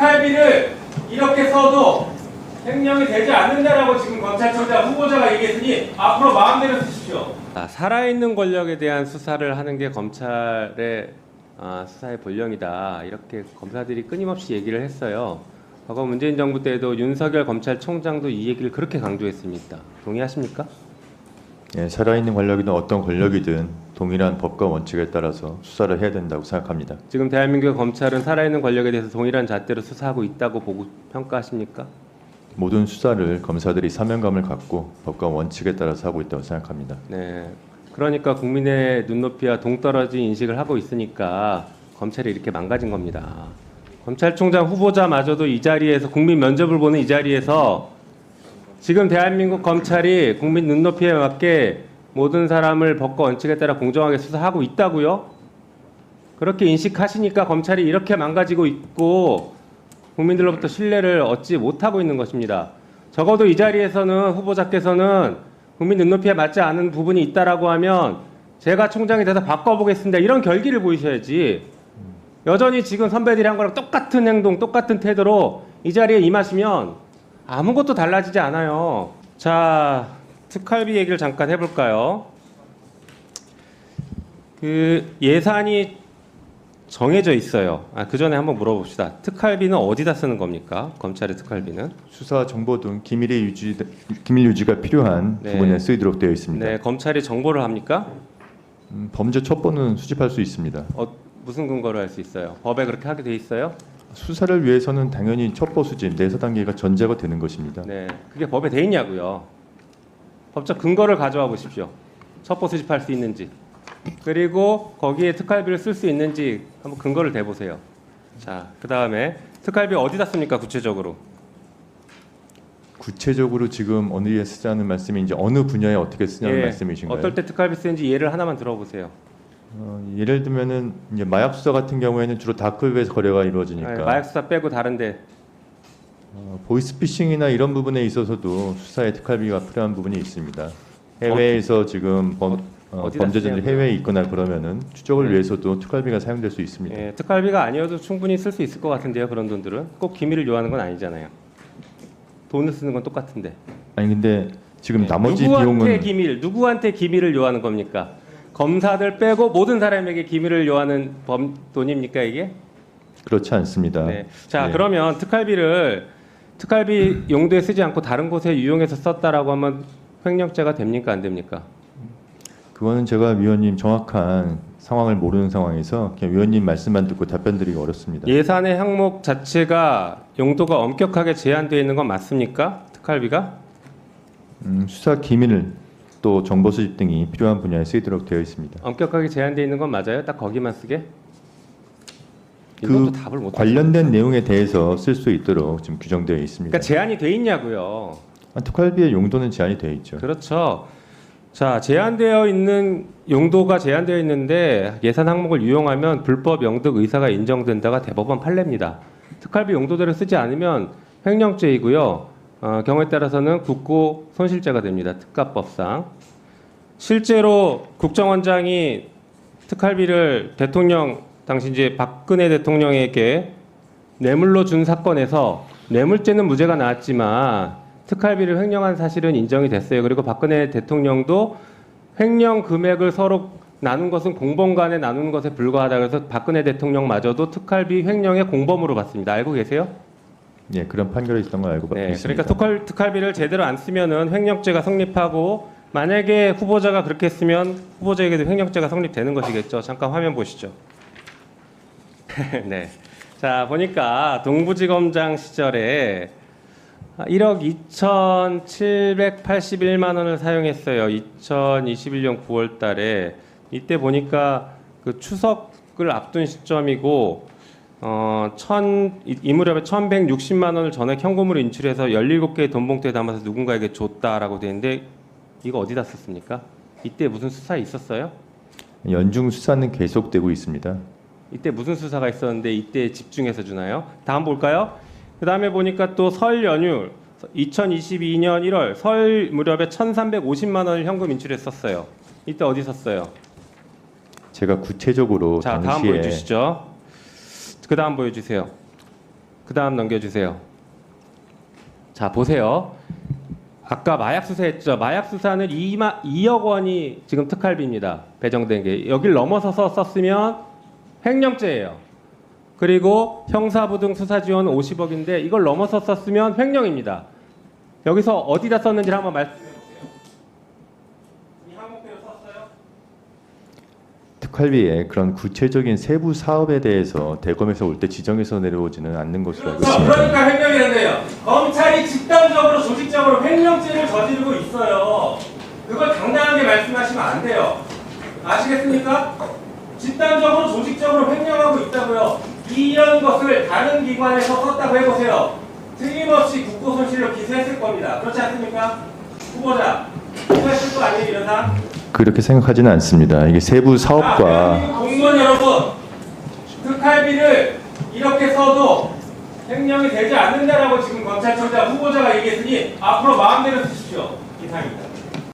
특활비를 이렇게 써도 횡령이 되지 않는다라고 지금 검찰총장 후보자가 얘기했으니 앞으로 마음대로 쓰십시오. 살아있는 권력에 대한 수사를 하는 게 검찰의 수사의 본령이다. 이렇게 검사들이 끊임없이 얘기를 했어요. 과거 문재인 정부 때도 윤석열 검찰총장도 이 얘기를 그렇게 강조했습니다. 동의하십니까? 예, 살아있는 권력이든 어떤 권력이든 동일한 법과 원칙에 따라서 수사를 해야 된다고 생각합니다. 지금 대한민국 검찰은 살아있는 권력에 대해서 동일한 잣대로 수사하고 있다고 보고 평가하십니까? 모든 수사를 검사들이 사명감을 갖고 법과 원칙에 따라서 하고 있다고 생각합니다. 네. 그러니까 국민의 눈높이와 동떨어진 인식을 하고 있으니까 검찰이 이렇게 망가진 겁니다. 검찰총장 후보자마저도 이 자리에서 국민 면접을 보는 이 자리에서 지금 대한민국 검찰이 국민 눈높이에 맞게 모든 사람을 법과 원칙에 따라 공정하게 수사하고 있다고요? 그렇게 인식하시니까 검찰이 이렇게 망가지고 있고 국민들로부터 신뢰를 얻지 못하고 있는 것입니다. 적어도 이 자리에서는 후보자께서는 국민 눈높이에 맞지 않은 부분이 있다라고 하면 제가 총장이 돼서 바꿔보겠습니다. 이런 결기를 보이셔야지. 여전히 지금 선배들이 한 거랑 똑같은 행동, 똑같은 태도로 이 자리에 임하시면 아무것도 달라지지 않아요. 자, 특활비 얘기를 잠깐 해볼까요? 예산이 정해져 있어요. 그 전에 한번 물어봅시다. 특활비는 어디다 쓰는 겁니까? 검찰의 특활비는? 수사 정보 등 기밀 유지가 필요한 네. 부분에 쓰이도록 되어 있습니다. 네, 검찰이 정보를 합니까? 범죄 첩보는 수집할 수 있습니다. 무슨 근거로 할 수 있어요? 법에 그렇게 하게 돼 있어요? 수사를 위해서는 당연히 첩보 수집, 내사 단계가 전제가 되는 것입니다. 네, 그게 법에 돼 있냐고요. 법적 근거를 가져와 보십시오. 첩보 수집할 수 있는지, 그리고 거기에 특활비를 쓸 수 있는지 한번 근거를 대보세요. 자, 그 다음에 특활비 어디다 씁니까? 구체적으로. 구체적으로 지금 어디에 쓰자는 말씀인지 어느 분야에 어떻게 쓰냐는 말씀이신가요? 어떨 때 특활비 쓰는지 예를 하나만 들어보세요. 예를 들면은 이제 마약 수사 같은 경우에는 주로 다크웹에서 거래가 이루어지니까 마약 수사 빼고 다른데. 보이스피싱이나 이런 부분에 있어서도 수사에 특활비가 필요한 부분이 있습니다. 해외에서 지금 범죄자들이 해외에 있거나 그러면은 추적을 위해서도 특활비가 사용될 수 있습니다. 예, 특활비가 아니어도 충분히 쓸 수 있을 것 같은데요. 그런 돈들은 꼭 기밀을 요하는 건 아니잖아요. 돈을 쓰는 건 똑같은데. 아니 근데 지금 나머지 누구한테 기밀을 요하는 겁니까? 검사들 빼고 모든 사람에게 기밀을 요하는 돈입니까 이게? 그렇지 않습니다. 네. 자, 그러면 특활비 용도에 쓰지 않고 다른 곳에 유용해서 썼다라고 하면 횡령죄가 됩니까 안 됩니까? 그거는 제가 위원님 정확한 상황을 모르는 상황에서 그냥 위원님 말씀만 듣고 답변드리기 어렵습니다. 예산의 항목 자체가 용도가 엄격하게 제한되어 있는 건 맞습니까? 특활비가? 수사 기밀 또 정보 수집 등이 필요한 분야에 쓰이도록 되어 있습니다. 엄격하게 제한되어 있는 건 맞아요? 딱 거기만 쓰게? 그 답을 못 관련된 내용에 대해서 쓸 수 있도록 지금 규정되어 있습니다. 그러니까 제한이 돼 있냐고요. 특활비의 용도는 제한이 되어 있죠. 그렇죠. 자, 제한되어 있는 용도가 제한되어 있는데 예산 항목을 유용하면 불법 영득 의사가 인정된다가 대법원 판례입니다. 특활비 용도대로 쓰지 않으면 횡령죄이고요. 경우에 따라서는 국고 손실죄가 됩니다. 특가법상. 실제로 국정원장이 특활비를 당시 이제 박근혜 대통령에게 뇌물로 준 사건에서 뇌물죄는 무죄가 나왔지만 특활비를 횡령한 사실은 인정이 됐어요. 그리고 박근혜 대통령도 횡령 금액을 서로 나눈 것은 공범 간에 나눈 것에 불과하다. 그래서 박근혜 대통령마저도 특활비 횡령의 공범으로 봤습니다. 알고 계세요? 예, 그런 판결이 있던 걸 알고 있습니다. 그러니까 특활비를 제대로 안 쓰면은 횡령죄가 성립하고 만약에 후보자가 그렇게 했으면 후보자에게도 횡령죄가 성립되는 것이겠죠. 잠깐 화면 보시죠. 네. 자, 보니까 동부지검장 시절에 1억 2,781만 원을 사용했어요. 2021년 9월 달에. 이때 보니까 그 추석을 앞둔 시점이고 이 무렵에 1,160만 원을 전액 현금으로 인출해서 17개의 돈 봉투에 담아서 누군가에게 줬다라고 되는데 이거 어디다 썼습니까? 이때 무슨 수사 있었어요? 연중 수사는 계속되고 있습니다. 이때 무슨 수사가 있었는데 이때 집중해서 주나요? 다음 볼까요? 그 다음에 보니까 또 설 연휴 2022년 1월 설 무렵에 1,350만 원을 현금 인출했었어요. 이때 어디 썼어요? 제가 구체적으로 자, 당시에 다음 보여주시죠. 그 다음 보여주세요. 그 다음 넘겨주세요. 자, 보세요. 아까 마약 수사했죠. 마약 수사는 2억 원이 지금 특활비입니다. 배정된 게. 여길 넘어서서 썼으면 횡령죄예요. 그리고 형사부 등 수사 지원은 50억인데 이걸 넘어서 썼으면 횡령입니다. 여기서 어디다 썼는지를 한번 말씀해 보세요. 이 항목대로 썼어요? 특활비에 그런 구체적인 세부 사업에 대해서 대검에서 올 때 지정해서 내려오지는 않는 것으로 알고 그렇죠. 있습니다. 그러니까 횡령이 된대요. 검찰이 집단적으로 조직적으로 횡령죄를 저지르고 있어요. 그걸 당당하게 말씀하시면 안 돼요. 아시겠습니까? 집단적으로 조직적으로 횡령하고 있다고요. 이런 것을 다른 기관에서 썼다고 해보세요. 틀림없이 국고손실로 기소했을 겁니다. 그렇지 않습니까? 후보자, 기소했을 거 아니에요, 이런 사람? 그렇게 생각하지는 않습니다. 이게 세부 사업과 대한민국 공무원 여러분, 특활비를 이렇게 써도 횡령이 되지 않는다라고 지금 검찰총장 후보자가 얘기했으니 앞으로 마음대로 쓰십시오. 이상입니다.